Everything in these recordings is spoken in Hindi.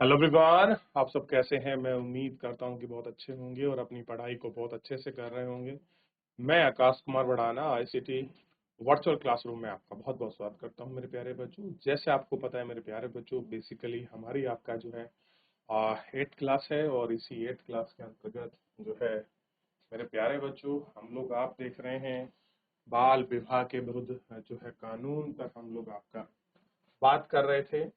हेलो एवरीवन, आप सब कैसे हैं। मैं उम्मीद करता हूं कि बहुत अच्छे होंगे और अपनी पढ़ाई को बहुत अच्छे से कर रहे होंगे। मैं आकाश कुमार बढ़ाना आईसीटी वर्चुअल क्लासरूम में आपका बहुत बहुत स्वागत करता हूं मेरे प्यारे बच्चों। जैसे आपको पता है मेरे प्यारे बच्चों, बेसिकली हमारी आपका जो है 8th क्लास है और इसी 8th क्लास के अंतर्गत जो है मेरे प्यारे बच्चों, हम लोग आप देख रहे हैं बाल विवाह के विरुद्ध जो है कानून तक हम लोग आपका बात कर रहे थे।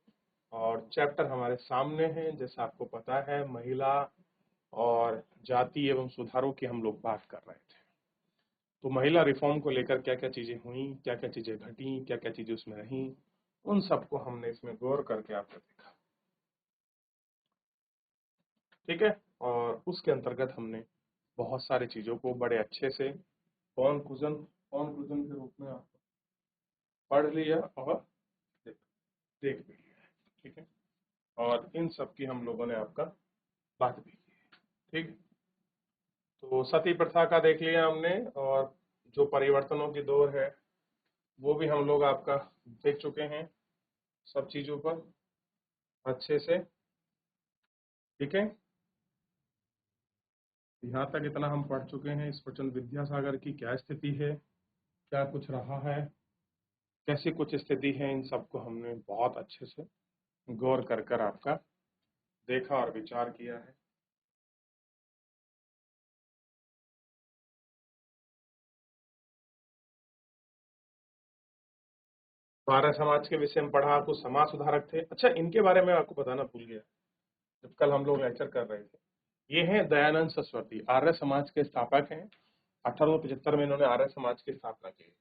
और चैप्टर हमारे सामने है, जैसा आपको पता है महिला और जाति एवं सुधारों की हम लोग बात कर रहे थे। तो महिला रिफॉर्म को लेकर क्या क्या चीजें हुई, क्या क्या चीजें घटी, क्या क्या चीजें उसमें रही, उन सबको हमने इसमें गौर करके आपको देखा। ठीक है। और उसके अंतर्गत हमने बहुत सारी चीजों को बड़े अच्छे से कॉन्क्लूजन कॉन्क्लूजन के रूप में आपको पढ़ लिया और देख देख भी लिया है। ठीक है। और इन सब की हम लोगों ने आपका बात भी की है। ठीक। तो सती प्रथा का देख लिया हमने, और जो परिवर्तनों की दौर है वो भी हम लोग आपका देख चुके हैं सब चीजों पर अच्छे से। ठीक है। यहाँ तक इतना हम पढ़ चुके हैं। इस प्रचंड विद्यासागर की क्या स्थिति है, क्या कुछ रहा है, कैसी कुछ स्थिति है, इन सबको हमने बहुत अच्छे से गौर कर आपका देखा और विचार किया है। आर्य समाज के विषय में पढ़ा, कुछ समाज सुधारक थे। अच्छा, इनके बारे में आपको बताना भूल गया जब कल हम लोग लेक्चर कर रहे थे। ये हैं दयानंद सरस्वती, आर्य समाज के स्थापक हैं। 1875 में इन्होंने आर्य समाज की स्थापना की।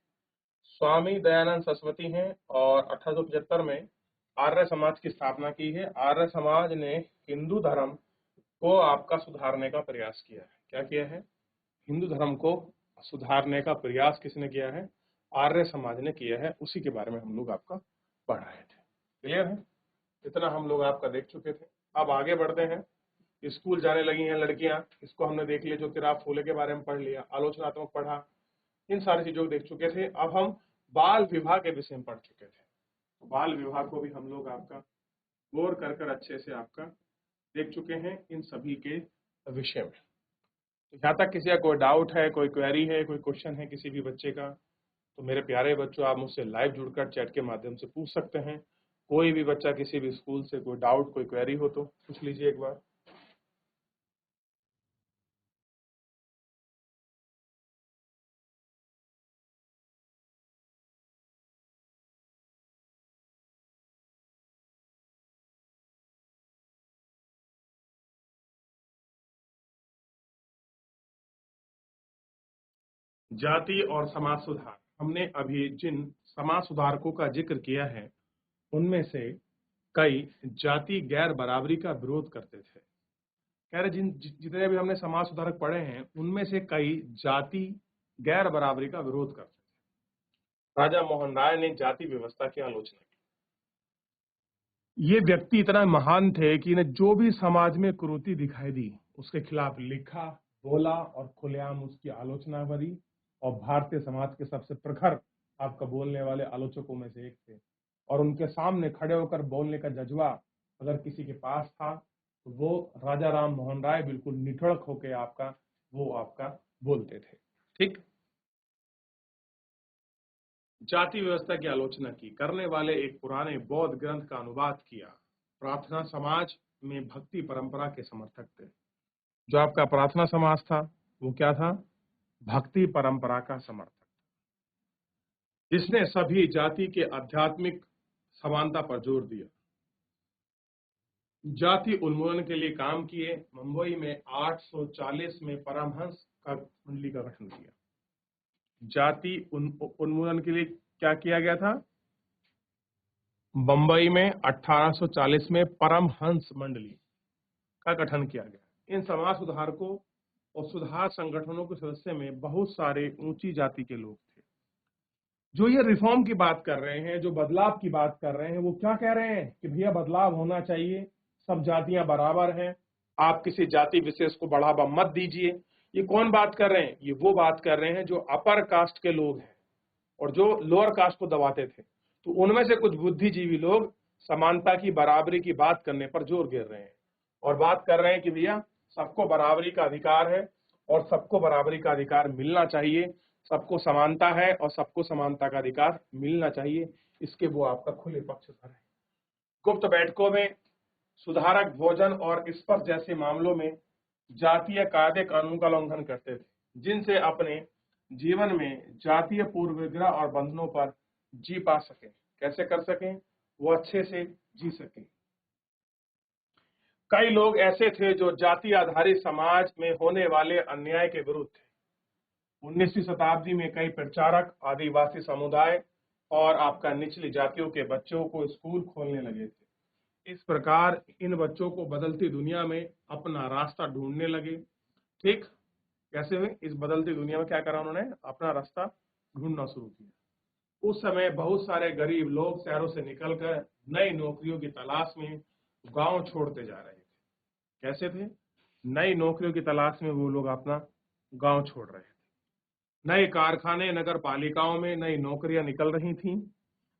स्वामी दयानंद सरस्वती हैं और 1875 में आर्य समाज की स्थापना की है। आर्य समाज ने हिंदू धर्म को आपका सुधारने का प्रयास किया है। क्या किया है? हिंदू धर्म को सुधारने का प्रयास किसने किया है? आर्य समाज ने किया है। उसी के बारे में हम लोग आपका पढ़ रहे थे। क्लियर है? इतना हम लोग आपका देख चुके थे। अब आगे बढ़ते हैं। स्कूल जाने लगी हैं लड़कियां, इसको हमने देख लिया। जो किरात फूले के बारे में पढ़ लिया, आलोचनात्मक पढ़ा, इन सारी चीजों को देख चुके थे। अब हम बाल विवाह के विषय में पढ़ चुके थे। तो बाल विवाह को भी हम लोग आपका गौर कर अच्छे से आपका देख चुके हैं इन सभी के विषय में। तो यहाँ तक किसी का कोई डाउट है, कोई क्वेरी है, कोई क्वेश्चन है किसी भी बच्चे का, तो मेरे प्यारे बच्चों आप मुझसे लाइव जुड़कर चैट के माध्यम से पूछ सकते हैं। कोई भी बच्चा किसी भी स्कूल से कोई डाउट, कोई क्वेरी हो तो पूछ लीजिए एक बार। जाति और समाज सुधार, हमने अभी जिन समाज सुधारकों का जिक्र किया है उनमें से कई जाति गैर बराबरी का विरोध करते थे। कह रहे जितने भी हमने समाज सुधारक पढ़े हैं उनमें से कई जाति गैर बराबरी का विरोध करते थे। राजा मोहन राय ने जाति व्यवस्था की आलोचना की। ये व्यक्ति इतना महान थे कि इन्हें जो भी समाज में कुरीति दिखाई दी उसके खिलाफ लिखा, बोला और खुलेआम उसकी आलोचना करी। और भारतीय समाज के सबसे प्रखर आपका बोलने वाले आलोचकों में से एक थे। और उनके सामने खड़े होकर बोलने का जज्बा अगर किसी के पास था तो वो राजा राम मोहन राय बिल्कुल निठड़क होके वो आपका बोलते थे। ठीक। जाति व्यवस्था की आलोचना की करने वाले एक पुराने बौद्ध ग्रंथ का अनुवाद किया। प्रार्थना समाज में भक्ति परंपरा के समर्थक थे। जो आपका प्रार्थना समाज था वो क्या था? भक्ति परंपरा का समर्थक। इसने सभी जाति के आध्यात्मिक समानता पर जोर दिया। जाति उन्मूलन के लिए काम किए। मुंबई में 840 में परमहंस का मंडली का गठन किया। जाति उन्मूलन के लिए क्या किया गया था? बंबई में 1840 में परमहंस मंडली का गठन किया गया। इन समाज सुधारकों और सुधार संगठनों के सदस्य में बहुत सारे ऊंची जाति के लोग थे। जो ये रिफॉर्म की बात कर रहे हैं, जो बदलाव की बात कर रहे हैं, वो क्या कह रहे हैं कि भैया बदलाव होना चाहिए, सब जातियां बराबर हैं, आप किसी जाति विशेष को बढ़ावा मत दीजिए। ये कौन बात कर रहे हैं? ये वो बात कर रहे हैं जो अपर कास्ट के लोग हैं और जो लोअर कास्ट को दबाते थे। तो उनमें से कुछ बुद्धिजीवी लोग समानता की, बराबरी की बात करने पर जोर दे रहे हैं और बात कर रहे हैं कि भैया सबको बराबरी का अधिकार है और सबको बराबरी का अधिकार मिलना चाहिए, सबको समानता है और सबको समानता का अधिकार मिलना चाहिए, इसके वो आपका खुले पक्षधर है। गुप्त बैठकों में सुधारक भोजन और स्पर्श जैसे मामलों में जातीय कायदे कानून का उल्लंघन करते थे, जिनसे अपने जीवन में जातीय पूर्वग्रह और बंधनों पर जी पा सके। कैसे कर सकें? वो अच्छे से जी सके। कई लोग ऐसे थे जो जाति आधारित समाज में होने वाले अन्याय के विरुद्ध थे। 19वीं शताब्दी में कई प्रचारक आदिवासी समुदाय और आपका निचली जातियों के बच्चों को स्कूल खोलने लगे थे। इस प्रकार इन बच्चों को बदलती दुनिया में अपना रास्ता ढूंढने लगे। ठीक कैसे हुए? इस बदलती दुनिया में क्या करा उन्होंने? अपना रास्ता ढूंढना शुरू किया। उस समय बहुत सारे गरीब लोग शहरों से निकलकर नई नौकरियों की तलाश में गांव छोड़ते जा रहे थे। कैसे थे? नई नौकरियों की तलाश में वो लोग अपना गांव छोड़ रहे थे। नए कारखाने, नगर पालिकाओं में नई नौकरियां निकल रही थीं।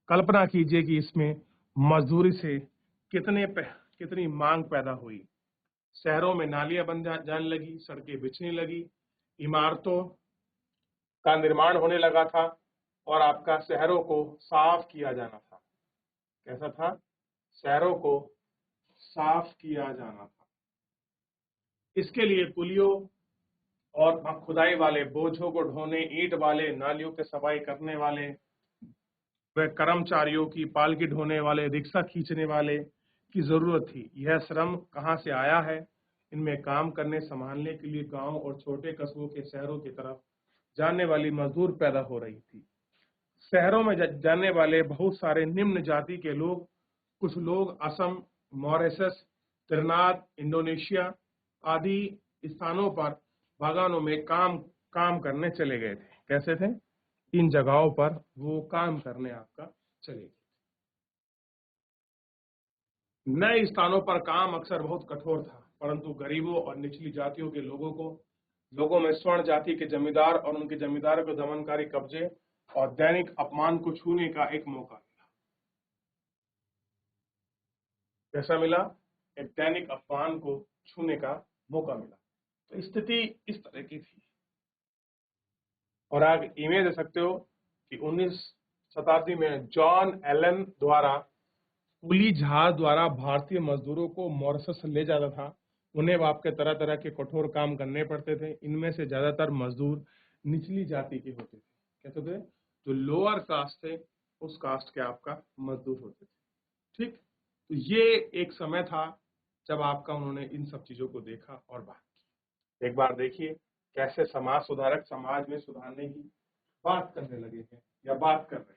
कल्पना कीजिए कि इसमें मजदूरी से कितनी मांग पैदा हुई। शहरों में नालियां बन जाने लगी, सड़कें बिछने लगी, इमारतों का निर्माण होने लगा था और आपका शहरों को साफ किया जाना था। कैसा था? शहरों को साफ किया जाना था। इसके लिए पुलियों और खुदाई वाले, बोझों को ढोने, ईंट वाले, नालियों के सफाई करने वाले, वे कर्मचारियों की, पालकी ढोने वाले, रिक्शा खींचने वाले की जरूरत थी। यह श्रम कहाँ से आया है? इनमें काम करने, संभालने के लिए गांव और छोटे कस्बों के शहरों की तरफ जाने वाली मजदूर पैदा हो रही थी। शहरों में जाने वाले बहुत सारे निम्न जाति के लोग, कुछ लोग असम, मॉरिशस, त्रिनाद, इंडोनेशिया आदि स्थानों पर बागानों में काम करने चले गए थे। कैसे थे? इन जगहों पर वो काम करने आपका चले गए। नए स्थानों पर काम अक्सर बहुत कठोर था, परंतु गरीबों और निचली जातियों के लोगों में स्वर्ण जाति के जमींदार और उनके जमींदारों के दमनकारी कब्जे और दैनिक अपमान को छूने का एक मौका मिला। कैसा मिला? एक दैनिक अपमान को छूने का मौका मिला। तो स्थिति इस तरह की थी और आप इमेज दे सकते हो कि 19 शताब्दी में जॉन एलन द्वारा कुली जहाज द्वारा भारतीय मजदूरों को मॉरिशस ले जाता था। उन्हें आपके तरह तरह के कठोर काम करने पड़ते थे। इनमें से ज्यादातर मजदूर निचली जाति के होते थे। कहते थे जो लोअर कास्ट थे उस कास्ट के आपका मजदूर होते थे। ठीक, तो ये एक समय था जब आपका उन्होंने इन सब चीजों को देखा और बात की। एक बार देखिए कैसे समाज सुधारक समाज में सुधारने की बात करने लगे हैं या बात कर रहे हैं।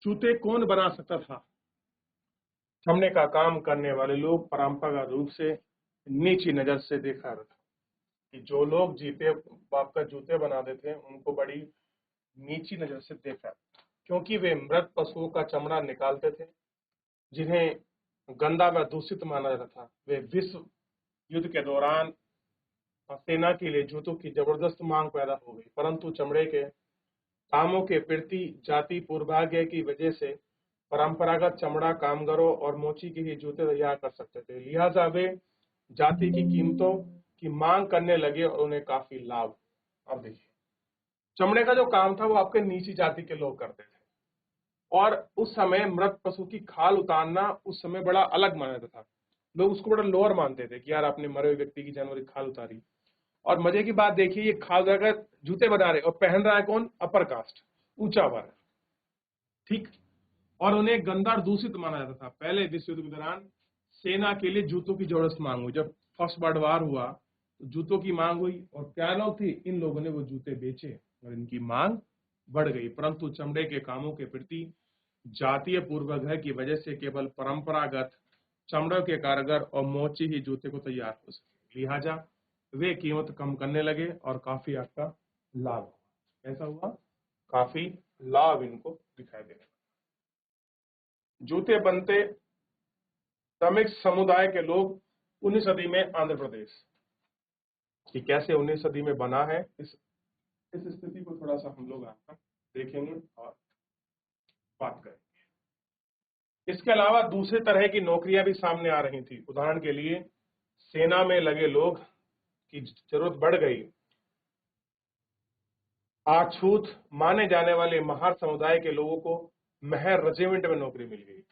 जूते कौन बना सकता था? चमड़े का काम करने वाले लोग परंपरागत रूप से नीची नजर से देखा था कि जो लोग जीते आपका जूते बनाते थे उनको बड़ी नीची नजर से देखा, क्योंकि वे मृत पशुओं का चमड़ा निकालते थे जिन्हें गंदा व दूषित माना जाता था। वे विश्व युद्ध के दौरान सेना के लिए जूतों की जबरदस्त मांग पैदा हो गई, परंतु चमड़े के कामों के प्रति जाति पूर्वाग्रह की वजह से परंपरागत चमड़ा कामगारों और मोची के ही जूते तैयार कर सकते थे। लिहाजा वे जाति की कीमतों की मांग करने लगे और उन्हें काफी लाभ। अब देखिए, चमड़े का जो काम था वो आपके नीची जाति के लोग करते थे, और उस समय मृत पशु की खाल उतारना उस समय बड़ा अलग माना जाता था। लोग उसको बड़ा लोअर मानते थे कि यार आपने मरे हुए व्यक्ति की जानवर की खाल उतारी। और मजे की बात देखिए, ये खाल उतारकर जूते बना रहे, और पहन रहा है कौन? अपर कास्ट, ऊंचा वर्ग। ठीक। और उन्हें गंदा और दूषित माना जाता था। पहले विश्व युद्ध के दौरान सेना के लिए जूतों की जबरदस्त मांग हुई। जब फर्स्ट वर्ल्ड वार हुआ तो जूतों की मांग हुई, और क्या लोग थे? इन लोगों ने वो जूते बेचे और इनकी मांग बढ़ गई। परंतु चमड़े के कामों के प्रति जातीय पूर्वाग्रह की वजह से केवल परंपरागत चमड़े के कारीगर और मोची ही जूते को तैयार हो सके, लिहाजा वे कीमत कम करने लगे और काफी आपका लाभ हुआ। ऐसा हुआ, काफी लाभ इनको दिखाई दे रहा। जूते बनते श्रमिक समुदाय के लोग 19वीं सदी में आंध्र प्रदेश, कि कैसे 19वीं सदी में बना है, इस स्थिति को थोड़ा सा हम लोग आपका देखेंगे और बात करेंगे। इसके अलावा दूसरे तरह की नौकरियां भी सामने आ रही थी। उदाहरण के लिए सेना में लगे लोग की जरूरत बढ़ गई। अछूत माने जाने वाले महार समुदाय के लोगों को महर रेजिमेंट में नौकरी मिल गई।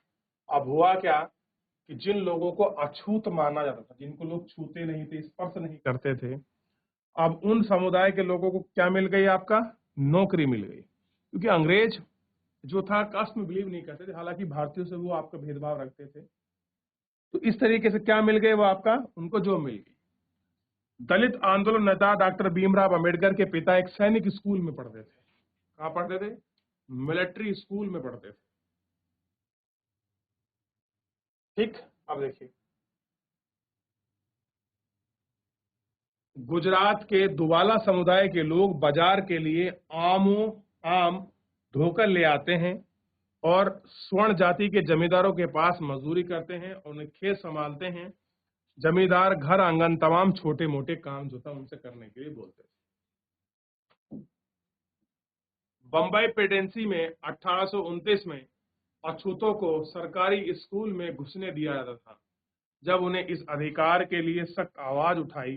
अब हुआ क्या कि जिन लोगों को अछूत माना जाता था, जिनको लोग छूते नहीं थे, स्पर्श नहीं करते थे, अब उन समुदाय के लोगों को क्या मिल गई? आपका नौकरी मिल गई। क्योंकि अंग्रेज जो था कास्ट में बिलीव नहीं करते थे, हालांकि भारतीयों से वो आपका भेदभाव रखते थे। तो इस तरीके से क्या मिल गए? वो आपका उनको जो मिल गई। दलित आंदोलन नेता डॉक्टर भीमराव अंबेडकर के पिता एक सैनिक स्कूल में पढ़ते थे। कहाँ पढ़ते थे? मिलिट्री स्कूल में पढ़ते थे। ठीक। अब देखिए, गुजरात के दुवाला समुदाय के लोग बाजार के लिए आम ढोकर ले आते हैं और स्वर्ण जाति के जमींदारों के पास मजदूरी करते हैं और उन्हें खेत संभालते हैं। जमींदार घर आंगन तमाम छोटे मोटे काम जो था उनसे करने के लिए बोलते थे। बम्बई प्रेसिडेंसी में 1829 में अछूतों को सरकारी स्कूल में घुसने दिया जाता था। जब उन्हें इस अधिकार के लिए सख्त आवाज उठाई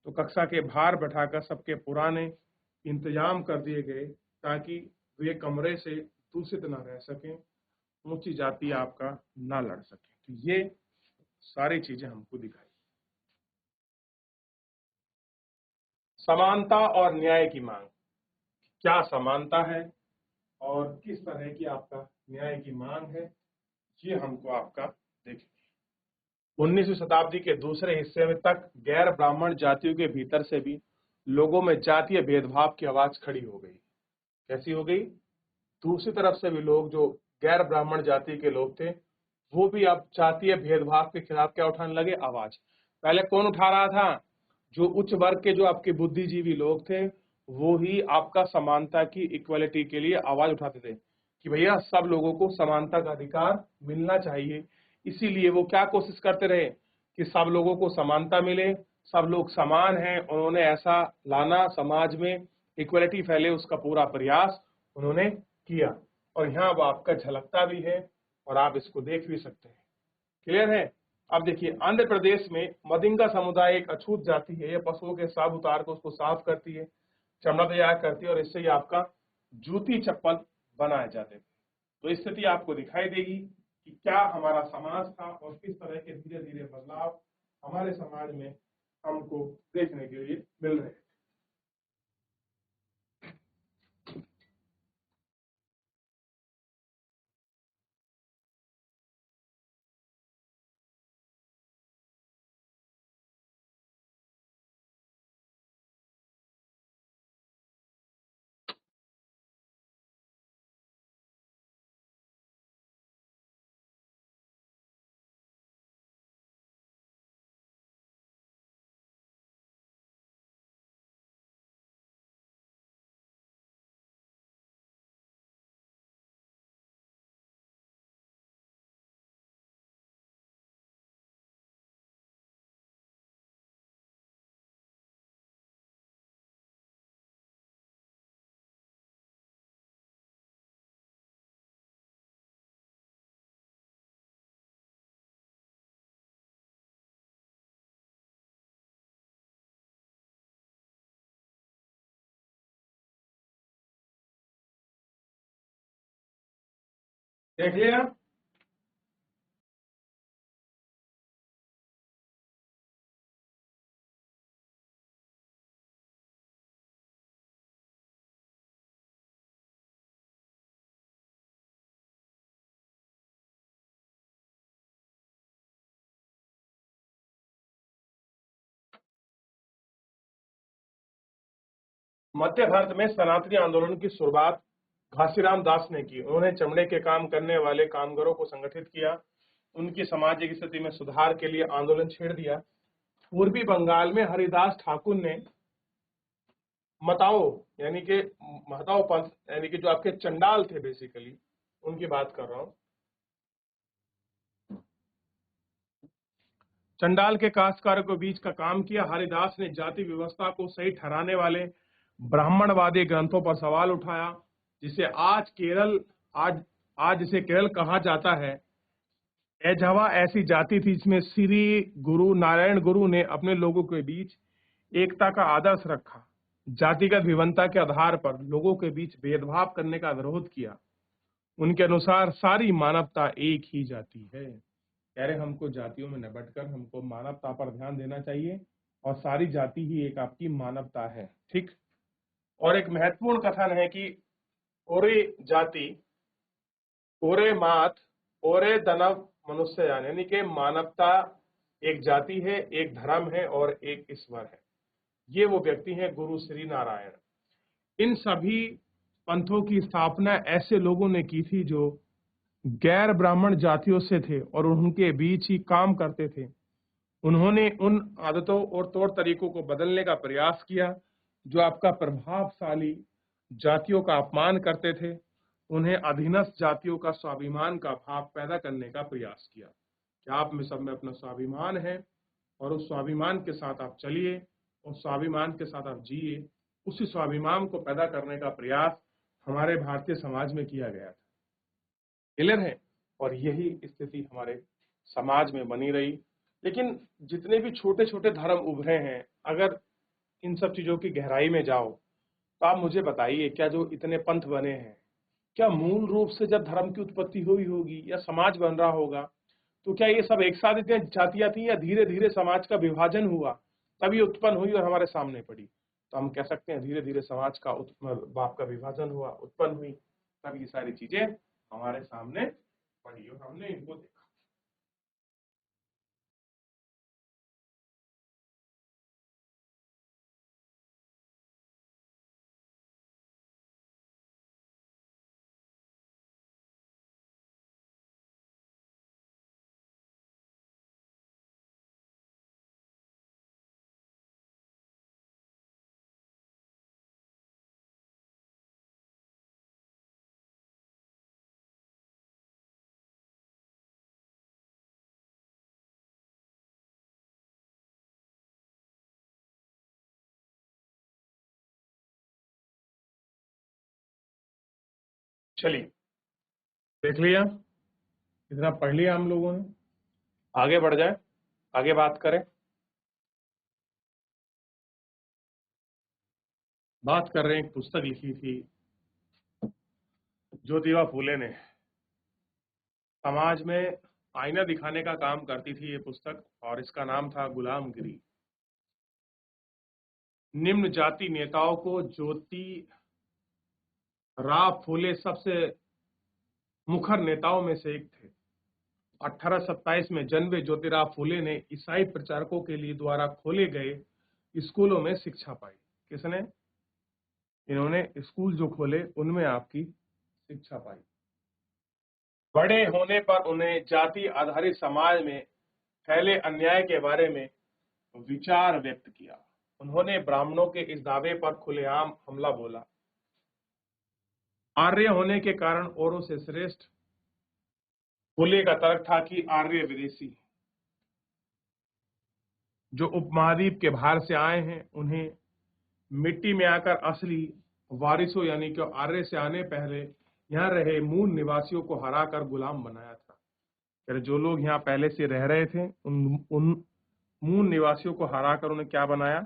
तो कक्षा के बाहर बैठाकर सबके पुराने इंतजाम कर दिए गए, ताकि वे कमरे से दूषित न रह सकें, ऊंची जाति आपका ना लड़ सके। तो ये सारी चीजें हमको दिखाई। समानता और न्याय की मांग। क्या समानता है और किस तरह की आपका न्याय की मांग है, ये हमको आपका देखेंगे। 19वीं शताब्दी के दूसरे हिस्से में तक गैर ब्राह्मण जातियों के भीतर से भी लोगों में जातीय भेदभाव की आवाज खड़ी हो गई। कैसी हो गई? दूसरी तरफ से भी लोग जो गैर ब्राह्मण जाति के लोग थे, वो भी अब जातीय भेदभाव के खिलाफ क्या उठाने लगे? आवाज। पहले कौन उठा रहा था? जो उच्च वर्ग के जो आपके बुद्धिजीवी लोग थे, वो ही आपका समानता की इक्वालिटी के लिए आवाज उठाते थे कि भैया सब लोगों को समानता का अधिकार मिलना चाहिए। इसीलिए वो क्या कोशिश करते रहे कि सब लोगों को समानता मिले, सब लोग समान हैं। उन्होंने ऐसा लाना समाज में, इक्वालिटी फैले, उसका पूरा प्रयास उन्होंने किया। और यहाँ वो आपका झलकता भी है और आप इसको देख भी सकते हैं। क्लियर है? अब देखिए, आंध्र प्रदेश में मदिंगा समुदाय एक अछूत जाति है। यह पशुओं के साफ उतार कर उसको साफ करती है, चमड़ा तैयार करती है और इससे ही आपका जूती चप्पल बनाए जाते थे। तो स्थिति आपको दिखाई देगी कि क्या हमारा समाज था और किस तरह के धीरे धीरे बदलाव हमारे समाज में हमको देखने के लिए मिल रहे हैं। देख लिया। मध्य भारत में सनातनी आंदोलन की शुरुआत घासीराम दास ने की। उन्होंने चमड़े के काम करने वाले कामगारों को संगठित किया, उनकी सामाजिक स्थिति में सुधार के लिए आंदोलन छेड़ दिया। पूर्वी बंगाल में हरिदास ठाकुर ने मताओ यानी कि महताओ पंथ यानी कि जो आपके चंडाल थे बेसिकली, उनकी बात कर रहा हूं। चंडाल के काश्तकारों के बीच का काम किया। हरिदास ने जाति व्यवस्था को सही ठहराने वाले ब्राह्मणवादी ग्रंथों पर सवाल उठाया, जिसे आज जिसे केरल कहा जाता है। एझवा ऐसी जाति थी जिसमें श्री गुरु नारायण गुरु ने अपने लोगों के बीच एकता का आदर्श रखा, जातिगत विभिन्नता के आधार पर लोगों के बीच भेदभाव करने का विरोध किया। उनके अनुसार सारी मानवता एक ही जाति है। कह रहे हमको जातियों में न बंटकर हमको मानवता पर ध्यान देना चाहिए, और सारी जाति ही एक आपकी मानवता है। ठीक। और एक महत्वपूर्ण कथन है कि ओरे जाति ओरे मात ओरे दानव मनुष्य यानी कि मानवता एक जाति है, एक धर्म है और एक ईश्वर है। ये वो व्यक्ति हैं गुरु श्री नारायण। इन सभी पंथों की स्थापना ऐसे लोगों ने की थी जो गैर ब्राह्मण जातियों से थे और उनके बीच ही काम करते थे। उन्होंने उन आदतों और तौर तरीकों को बदलने का प्रयास किया जो आपका प्रभावशाली जातियों का अपमान करते थे। उन्हें अधीनस्थ जातियों का स्वाभिमान का भाव पैदा करने का प्रयास किया कि आप में सब में अपना स्वाभिमान है और उस स्वाभिमान के साथ आप चलिए और स्वाभिमान के साथ आप जिए। उसी स्वाभिमान को पैदा करने का प्रयास हमारे भारतीय समाज में किया गया था। क्लियर है। और यही स्थिति हमारे समाज में बनी रही। लेकिन जितने भी छोटे छोटे धर्म उभरे हैं, अगर इन सब चीजों की गहराई में जाओ तो आप मुझे बताइए, क्या जो इतने पंथ बने हैं, क्या मूल रूप से जब धर्म की उत्पत्ति हुई होगी या समाज बन रहा होगा तो क्या ये सब एक साथ इतने जातियां थी, या धीरे धीरे समाज का विभाजन हुआ तब ये उत्पन्न हुई और हमारे सामने पड़ी? तो हम कह सकते हैं धीरे धीरे समाज का बाप का विभाजन हुआ, उत्पन्न हुई, तब ये सारी चीजें हमारे सामने पड़ी और हमने इनको देखा। चलिए, देख लिया, इतना पढ़ लिया हम लोगों ने। आगे बढ़ जाए, आगे बात करें। बात कर रहे हैं, एक पुस्तक लिखी थी ज्योतिबा फूले ने। समाज में आईना दिखाने का काम करती थी ये पुस्तक, और इसका नाम था गुलामगिरी। निम्न जाति नेताओं को ज्योति राव फूले सबसे मुखर नेताओं में से एक थे। 1827 में जन्मे ज्योतिराव फूले ने ईसाई प्रचारकों के लिए द्वारा खोले गए स्कूलों में शिक्षा पाई। किसने? इन्होंने स्कूल जो खोले उनमें आपकी शिक्षा पाई। बड़े होने पर उन्हें जाति आधारित समाज में फैले अन्याय के बारे में विचार व्यक्त किया। उन्होंने ब्राह्मणों के इस दावे पर खुलेआम हमला बोला। आर्य होने के कारण औरों से श्रेष्ठ। फूले का तर्क था कि आर्य विदेशी जो उपमहाद्वीप के बाहर से आए हैं, उन्हें मिट्टी में आकर असली वारिसों यानी कि आर्य से आने पहले यहाँ रहे मूल निवासियों को हराकर गुलाम बनाया था। फिर जो लोग यहाँ पहले से रह रहे थे उन मूल निवासियों को हराकर उन्हें क्या बनाया?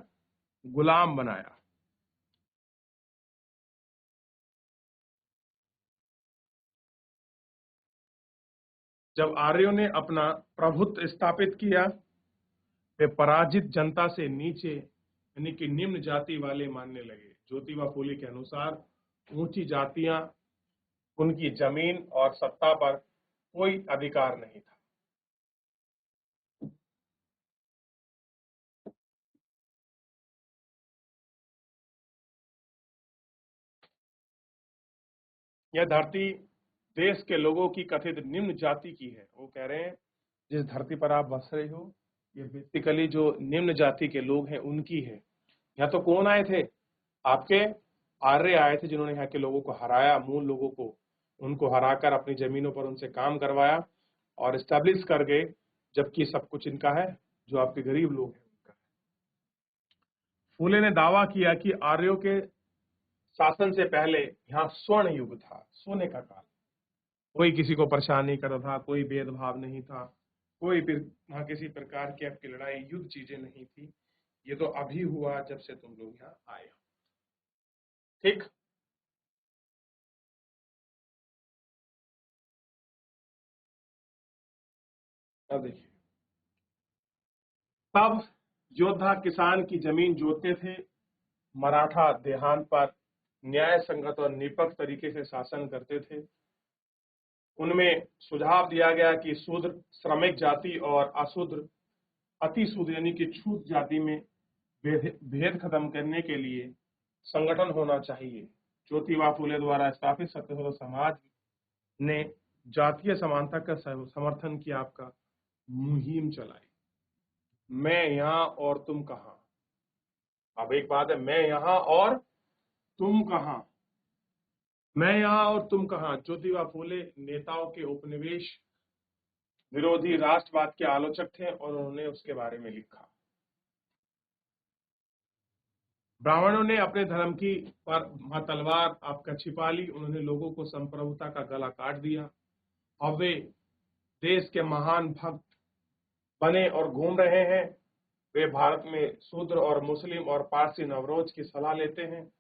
गुलाम बनाया। जब आर्यों ने अपना प्रभुत्व स्थापित किया, वे पराजित जनता से नीचे यानी कि निम्न जाति वाले मानने लगे। ज्योतिबा फूले के अनुसार ऊंची जातियां, उनकी जमीन और सत्ता पर कोई अधिकार नहीं था। यह धरती देश के लोगों की कथित निम्न जाति की है। वो कह रहे हैं जिस धरती पर आप बस रहे हो, ये बेसिकली जो निम्न जाति के लोग हैं उनकी है। यहाँ तो कौन आए थे? आपके आर्य आए थे, जिन्होंने यहाँ के लोगों को हराया, मूल लोगों को, उनको हराकर अपनी जमीनों पर उनसे काम करवाया और एस्टेब्लिश कर गए, जबकि सब कुछ इनका है, जो आपके गरीब लोग हैं उनका है। फूले ने दावा किया कि आर्यों के शासन से पहले यहाँ स्वर्ण युग था, सोने का काल। कोई किसी को परेशान नहीं करता था, कोई भेदभाव नहीं था, कोई वहां किसी प्रकार की आपकी लड़ाई युद्ध चीजें नहीं थी। ये तो अभी हुआ जब से तुम लोग यहाँ आए हो। ठीक। अब देखिए, तब योद्धा किसान की जमीन जोतते थे, मराठा देहात पर न्याय संगत और निष्पक्ष तरीके से शासन करते थे। उनमें सुझाव दिया गया कि शूद्र श्रमिक जाति और अशूद्र अति शूद्र यानी कि छूत जाति में भेद खत्म करने के लिए संगठन होना चाहिए। ज्योतिबा फूले द्वारा स्थापित सत्यशोधक समाज ने जातीय समानता का समर्थन किया, आपका मुहिम चलाई। मैं यहाँ और तुम कहाँ। अब एक बात है, मैं यहाँ और तुम कहाँ। मैं यहाँ और तुम कहाँ। ज्योतिबा फूले नेताओं के उपनिवेश विरोधी राष्ट्रवाद के आलोचक थे और उन्होंने उसके बारे में लिखा। ब्राह्मणों ने अपने धर्म की पर तलवार आपका छिपा ली। उन्होंने लोगों को संप्रभुता का गला काट दिया। अब वे देश के महान भक्त बने और घूम रहे हैं। वे भारत में शूद्र और मुस्लिम और पारसी नवरोज की सलाह लेते हैं।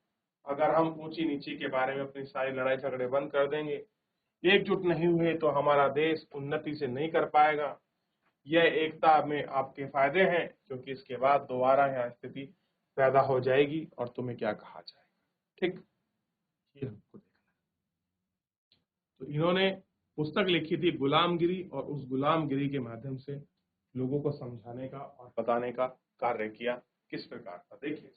अगर हम ऊंची नीची के बारे में अपनी सारी लड़ाई झगड़े बंद कर देंगे, एकजुट नहीं हुए, तो हमारा देश उन्नति से नहीं कर पाएगा। यह एकता में आपके फायदे हैं, क्योंकि इसके बाद दोबारा यह स्थिति पैदा हो जाएगी और तुम्हें क्या कहा जाएगा। ठीक, ये हमको देखना। तो इन्होंने पुस्तक लिखी थी गुलामगिरी, और उस गुलामगिरी के माध्यम से लोगों को समझाने का और बताने का कार्य किया। किस प्रकार का, देखिए।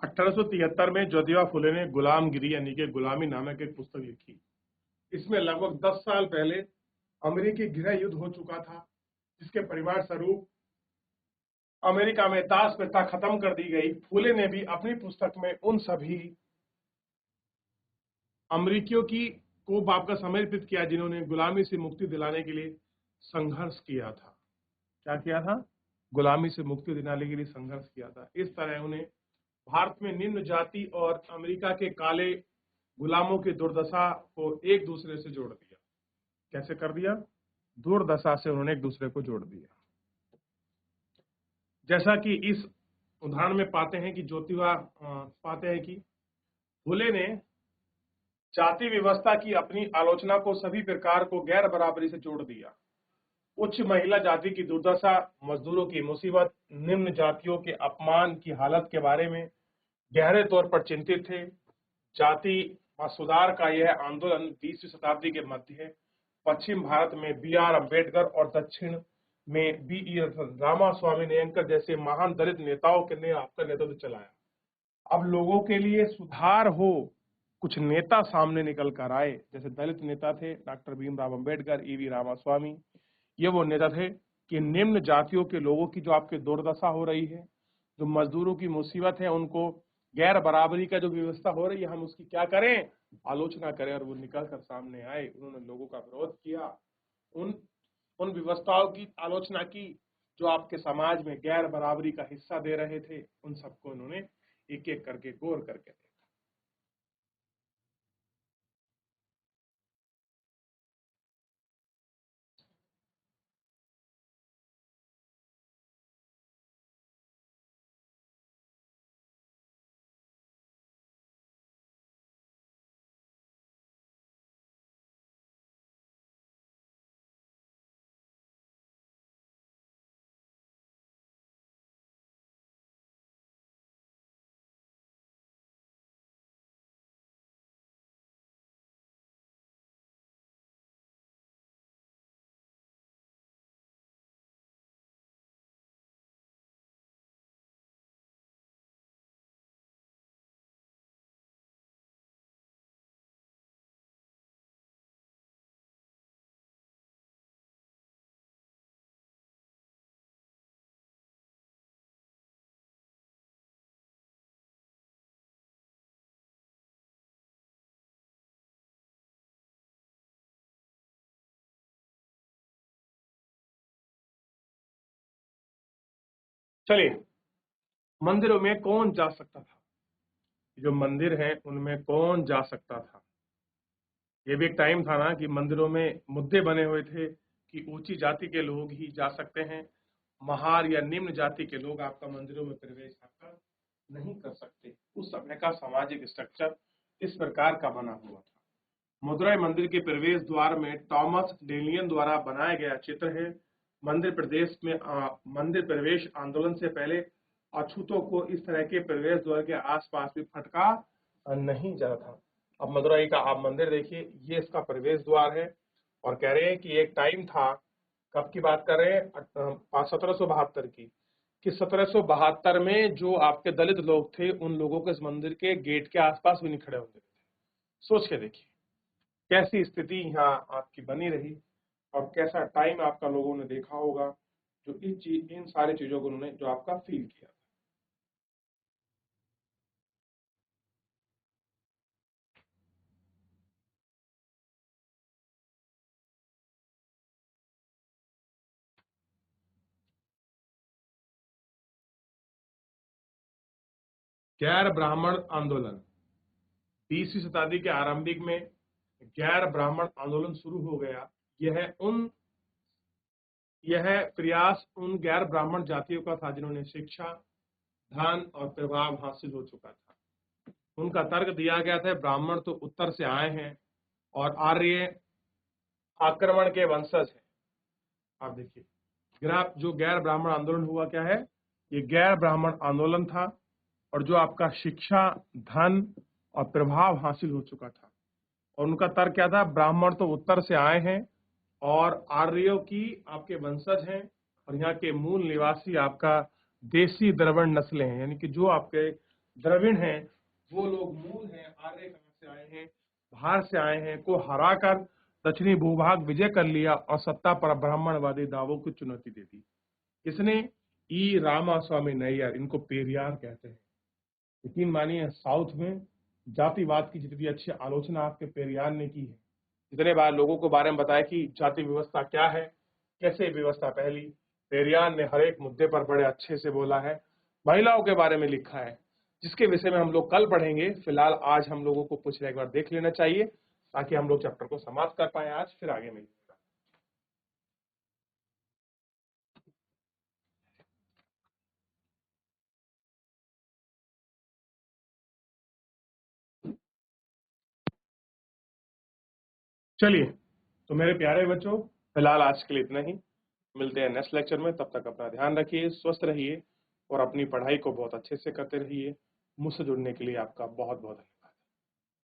1873 में ज्योतिबा फुले ने गुलामगिरी यानी कि गुलामी नामक एक पुस्तक लिखी। इसमें लगभग 10 साल पहले अमेरिकी गृह युद्ध हो चुका था, जिसके परिवार स्वरूप अमेरिका में दास प्रथा खत्म कर दी गई। फुले ने भी अपनी पुस्तक में उन सभी अमेरिकियों की को बाप का समर्पित किया, जिन्होंने गुलामी से मुक्ति दिलाने के लिए संघर्ष किया था। क्या किया था? गुलामी से मुक्ति दिलाने के लिए संघर्ष किया था। इस तरह उन्हें भारत में निम्न जाति और अमेरिका के काले गुलामों की दुर्दशा को एक दूसरे से जोड़ दिया। कैसे कर दिया? दुर्दशा से उन्होंने एक दूसरे को जोड़ दिया। जैसा कि इस उदाहरण में पाते हैं कि ज्योतिबा पाते हैं कि फुले ने जाति व्यवस्था की अपनी आलोचना को सभी प्रकार को गैर बराबरी से जोड़ दिया। उच्च महिला जाति की दुर्दशा, मजदूरों की मुसीबत, निम्न जातियों के अपमान की हालत के बारे में गहरे तौर पर चिंतित थे। जाति सुधार का यह आंदोलन 20वीं शताब्दी के मध्य पश्चिम भारत में बी.आर. अम्बेडकर और दक्षिण में बी.ई. रामास्वामी अयंगर जैसे महान दलित नेताओं के ने आपका नेतृत्व चलाया। अब लोगों के लिए सुधार हो, कुछ नेता सामने निकल कर आए, जैसे दलित नेता थे डॉक्टर भीमराव अम्बेडकर, ई.वी. रामास्वामी। ये वो नेता थे कि निम्न जातियों के लोगों की जो आपके दुर्दशा हो रही है, जो मजदूरों की मुसीबत है, उनको गैर बराबरी का जो व्यवस्था हो रही है, हम उसकी क्या करें, आलोचना करें। और वो निकल कर सामने आए, उन्होंने लोगों का विरोध किया, उन उन व्यवस्थाओं की आलोचना की जो आपके समाज में गैर बराबरी का हिस्सा दे रहे थे। उन सबको उन्होंने एक एक करके गौर करके देखा। चलिए, मंदिरों में कौन जा सकता था? जो मंदिर हैं उनमें कौन जा सकता था? ये भी एक टाइम था ना कि मंदिरों में मुद्दे बने हुए थे कि ऊंची जाति के लोग ही जा सकते हैं, महार या निम्न जाति के लोग आपका मंदिरों में प्रवेश आपका नहीं कर सकते। उस समय का सामाजिक स्ट्रक्चर इस प्रकार का बना हुआ था। मदुरई मंदिर के प्रवेश द्वार में टॉमस डेलियन द्वारा बनाया गया चित्र है। मंदिर प्रवेश आंदोलन से पहले अछूतों को इस तरह के प्रवेश द्वार के आसपास भी फटका नहीं जाता था। अब मदुरई का आप मंदिर देखिए, ये इसका प्रवेश द्वार है और कह रहे हैं कि एक टाइम था, कब की बात कर रहे हैं, 1772 की, कि 1772 में जो आपके दलित लोग थे, उन लोगों को इस मंदिर के गेट के आसपास भी नहीं खड़े होने देते थे। सोच के देखिए कैसी स्थिति यहाँ आपकी बनी रही और कैसा टाइम आपका लोगों ने देखा होगा, जो इन सारी चीजों को उन्होंने जो आपका फील किया। गैर ब्राह्मण आंदोलन 20वीं शताब्दी के आरंभिक में गैर ब्राह्मण आंदोलन शुरू हो गया। यह उन यह प्रयास उन गैर ब्राह्मण जातियों का था जिन्होंने शिक्षा, धन और प्रभाव हासिल हो चुका था। उनका तर्क दिया गया था, ब्राह्मण तो उत्तर से आए हैं और आर्य आक्रमण के वंशज हैं। आप देखिए, जो गैर ब्राह्मण आंदोलन हुआ क्या है, ये गैर ब्राह्मण आंदोलन था और जो आपका शिक्षा, धन और प्रभाव हासिल हो चुका था। और उनका तर्क क्या था, ब्राह्मण तो उत्तर से आए हैं और आर्यों की आपके वंशज हैं और यहाँ के मूल निवासी आपका देसी द्रविड़ नस्लें हैं, यानी कि जो आपके द्रविड़ हैं वो लोग मूल हैं। आर्य कहाँ से आए हैं, बाहर से आए हैं, को हराकर दक्षिणी भूभाग विजय कर लिया और सत्ता पर ब्राह्मणवादी दावों को चुनौती दे दी। इसने ई रामास्वामी नैयर, इनको पेरियार कहते हैं। यकीन मानिए, साउथ में जातिवाद की जितनी अच्छी आलोचना आपके पेरियार ने की है, जितने बार लोगों को बारे में बताया कि जाति व्यवस्था क्या है, कैसे व्यवस्था पहली, पेरियार ने हर एक मुद्दे पर बड़े अच्छे से बोला है। महिलाओं के बारे में लिखा है, जिसके विषय में हम लोग कल पढ़ेंगे। फिलहाल आज हम लोगों को कुछ एक बार देख लेना चाहिए ताकि हम लोग चैप्टर को समाप्त कर पाए आज, फिर आगे मिलेंगे। चलिए, तो मेरे प्यारे बच्चों, फिलहाल आज के लिए इतना ही। मिलते हैं नेक्स्ट लेक्चर में, तब तक अपना ध्यान रखिए, स्वस्थ रहिए और अपनी पढ़ाई को बहुत अच्छे से करते रहिए। मुझसे जुड़ने के लिए आपका बहुत बहुत धन्यवाद।